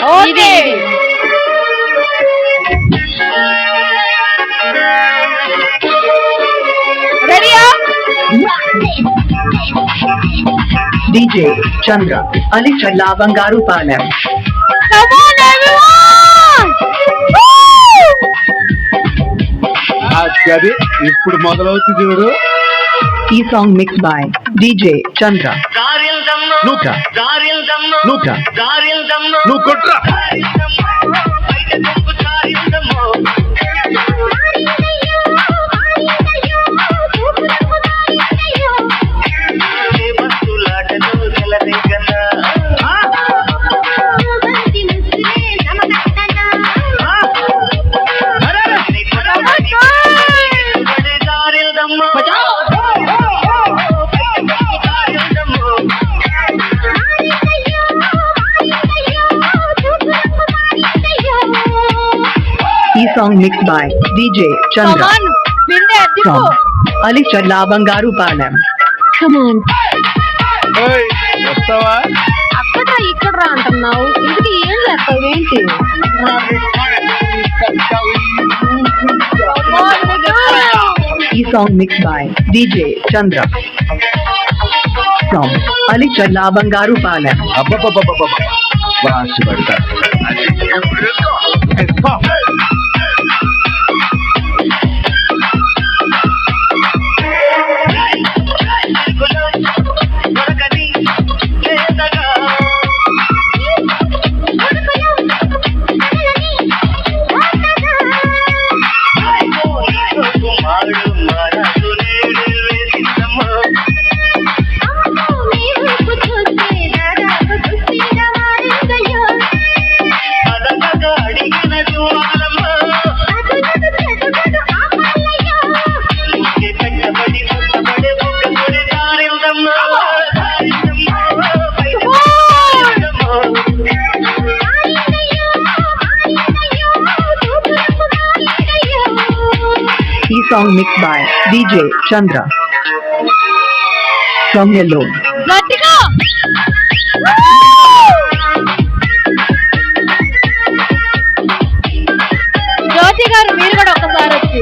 Okay రెడీయా DJ Chandra Ali Challa Bangaru Palem. Come on everyone అది ఇప్పుడు మొదలవుతుంది చూడు. ఈ song mix by DJ Chandra. నువ్వు కొట్రా. ఈ song mix by DJ Chandra from Ali Challa Bangaru Palem. Come on వస్తావా? అక్కడ ఇక్కడ రా అంటున్నావు, ఇంటికి ఏం చేస్తావు ఏంటి? ఈ song mix by DJ Chandra from Ali Challa Bangaru Palem. రాసి పడతా. Song mixed by DJ Chandra from Hello. గట్టిగా జ్యోతి గారు మీరు కూడా ఒకసారి వచ్చి.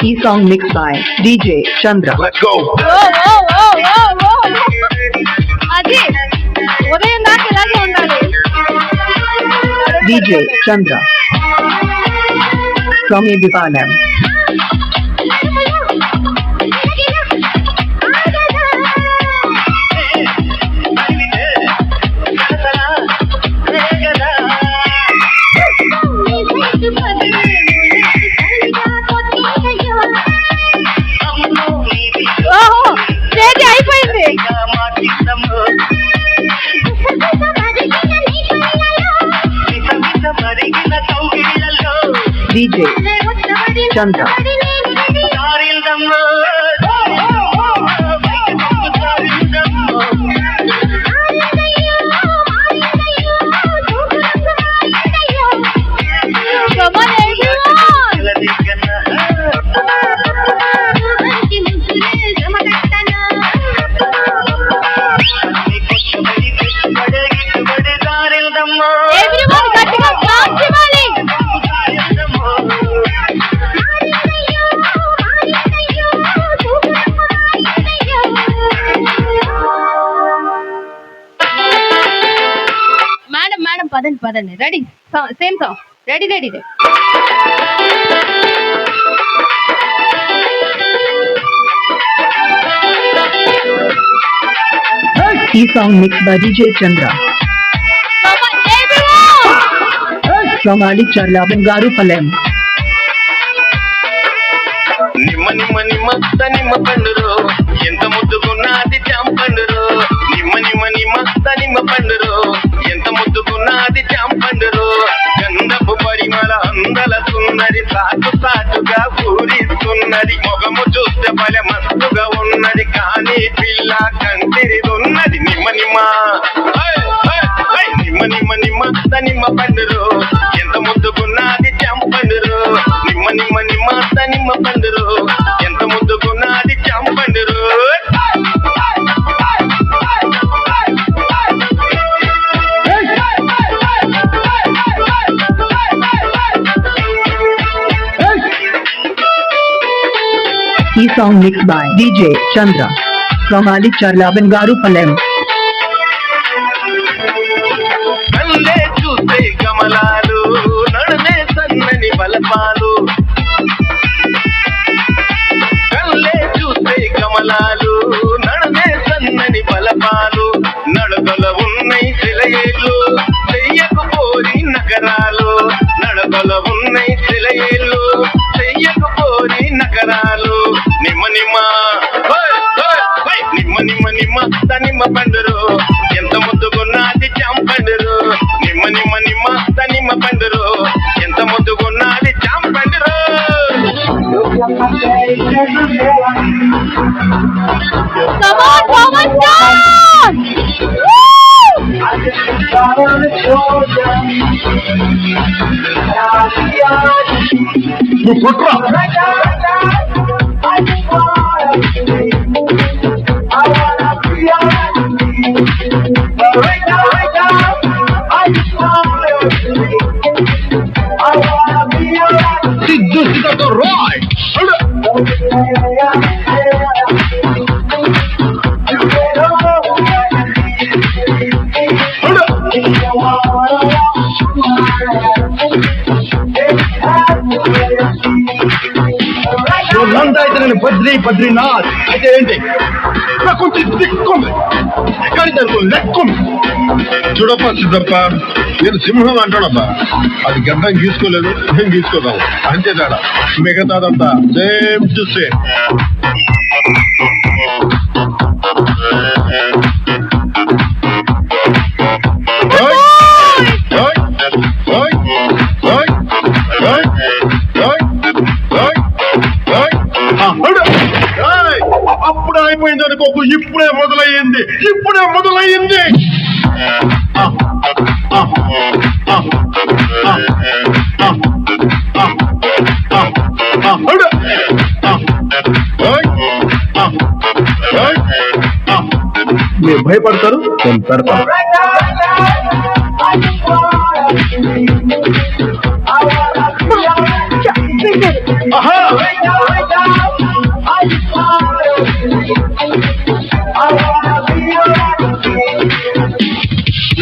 ఈ song mixed by DJ Chandra. Let's go. అది ఉదయం దాకా ఇలాగే ఉండాలి. DJ Chandra from Ebipalem. అయిపోయింది. DJ Chandra. పదండి రెడీ సేమ్ సాంగ్ రెడీ ఈ song mixed by DJ Chandra from Ali Charla Bangaru Palem. నిమ్మ నిమ్మ నిమ్మ నిమ్మ పండురో ఎంత ముద్దుకున్నది జాంపండురో. నిమ్మ నిమ్మ నిమ్మ నిమ్మ పండురో ఎంత ముద్దుకున్నది జాంపండురో. గంధపు పరిమళ అందల సున్నది సాటుగా ఊరిస్తున్నది. మొగము చూస్తే భలే మస్తుగా ఉన్నది కానీ పిల్ల కంటిరిదున్నది. నిమ్మ నిమ్మ నిమ్మ నిమ్మ నిమ్మ నిమ్మ పండురో ఎంత ముద్దుకున్నది జాంపండురో. నిమ్మ నిమ్మ నిమ్మ నిమ్మ పండురో ఎంత ముద్దుకున్నది జాంపండురో. song mixed by DJ Chandra from Ali Charlabangaru Palem. కళ్ళే చూస్తే కమలాలు నడుమే సన్నని బలపాలు కళ్ళే చూస్తే కమలాలు నడుమే సన్నని బలపాలు నడకల ఉన్నై శిలయేళ్ళు చెయ్యకపోరి నగరాలు నడకల ఉన్నై శిలయేళ్ళు చెయ్యకపోరి నగరాలు నిమ్మ నిమ్మ నిమ్మ నిమ్మ నిమ్మ తనిమ్మ పండురు ఎంత ముద్దుగున్నది చాంపండురు నిమ్మ నిమ్మ నిమ్మ తనిమ్మ పండురు ఎంత ముద్దుగున్నది చాంపండురు అయితే నేను బద్రీనాథ్ అయితే ఏంటి నాకు కొంచెం దిక్కుంది కానీ దానికి లెక్కుంది. చూడప్ప సిద్ధప్ప, నేను సింహం అంటాడబ్బా, అది గడ్డం గీసుకోలేదు, మేము గీసుకోదాం అంతే తేడా, మిగతాదంతా సేమ్ టు సేమ్. అప్పుడే అయిపోయింది అనుకోకు, ఇప్పుడే మొదలయ్యింది. మీరు భయపడతారు, నేను పెడతాను.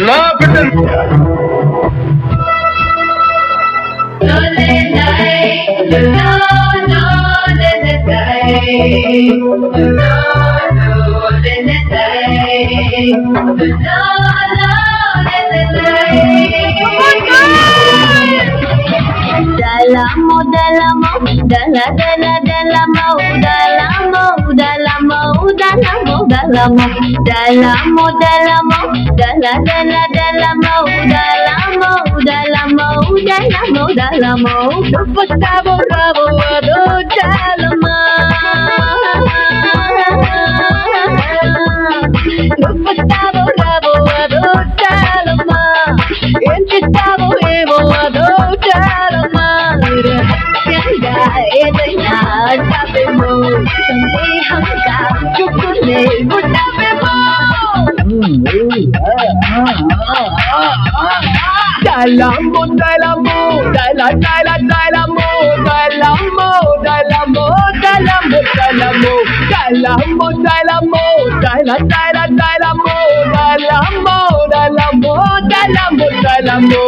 నా బిడ్డ Dalamo, dalamo, dala, dala, dalamo, dalamo, dalamo, dalamo, dalamo, dalamo, dalamo, dala, dala, dalamo, dalamo, dalamo, dalamo, dalamo, dupatabo, rabo, ado, dalamo, dupatabo, rabo, ado, dalamo, enchitabo, evo, ado, dalamo. Dalamo, dalamo, dala, dala, dalamo, dalamo, dalamo, dalamo, dalamo, dalamo, dalamo, dala, dala, dalamo, dalamo, dalamo, dalamo, dalamo.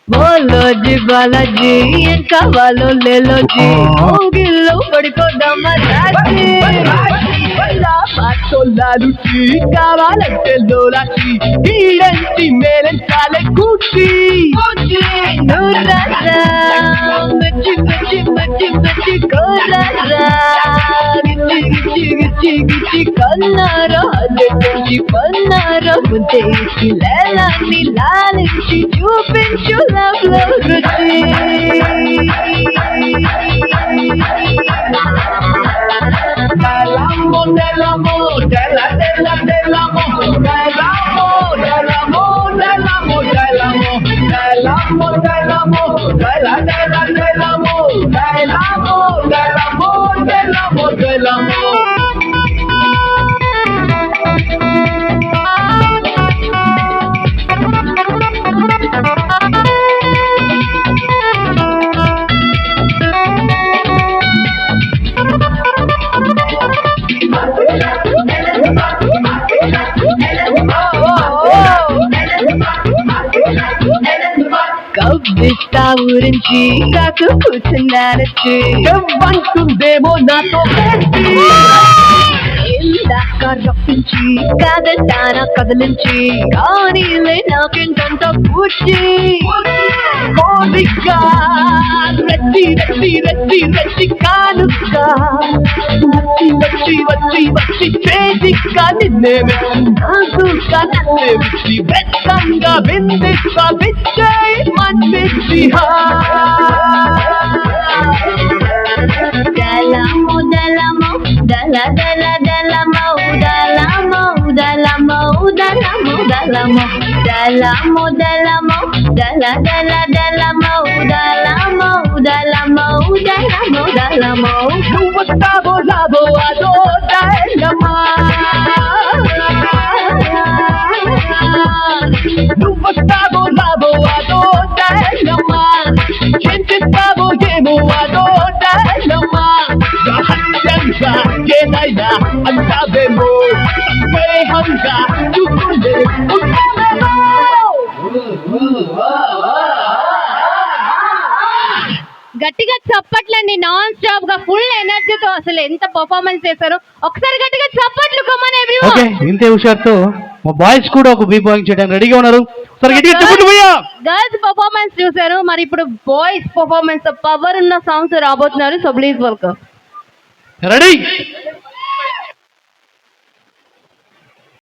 बोलो जी बालाजी कावालो ले लो जी गिल्लो पड़को दमदाजी बातोला रुचि कावालंटे लोलाची ఈడంటి మేలంటాలే కూచి నూరారా మచ్చి మచ్చి మచ్చి మచ్చి కోరారా గిచ్చి గిచ్చి గిచ్చి గిచ్చి కన్నారా అదెంచి పన్నారా ముందేసి లేలాన్ని లాలించి చూపించు love love రుచి ఇస్తా ఊరించి కాకు కూర్చున్నానొచ్చి అంటుందేమో నాతో ఇందాక రప్పించి కాదంటాన కదిలించి కానీ నాకేంటంత పూర్చి కోరిక రచ్చి రచ్చి రచ్చి రచ్చి కానుక వచ్చి వచ్చి వచ్చి వచ్చి చేతిక నిన్నే నాకు కన్నే విచ్చి వెచ్చంగా బిందిస్తా బిచ్చే మన్నిచ్చి దళము దళము దళ దళ దళము దళము దళము దళము దళము దళము దళము దళ దళ దళము దళము దళము దళము దళము నువ్వొస్తావో రావో అదో దళమా నువ్వొస్తావో రావో అదో దళమా ఏం చేస్తావో ఏమో అదో దళమా రహస్యంగా ఏదైనా అంటావేమో స్నేహంగా చూస్తుండే ఉంటావేమో. గట్టిగా చప్పట్లండి, నాన్ స్టాప్ గా ఫుల్ ఎనర్జీతో అసలు ఎంత పర్ఫార్మెన్స్ చేశారు. ఒకసారి గట్టిగా చప్పట్లు కమాన్ ఎవ్రీవన్. ఓకే, ఇంతే హుషారుతో మా బాయ్స్ కూడా ఒక బీ బాయింగ్ చేయడానికి రెడీగా ఉన్నారు. సరే గట్టిగా చప్పట్లు భయ్యా. గర్ల్స్ పర్ఫార్మెన్స్ చూశారు, మరి ఇప్పుడు బాయ్స్ పర్ఫార్మెన్స్ పవర్ ఉన్న సాంగ్స్ రాబోతున్నారు. So please welcome. రెడీ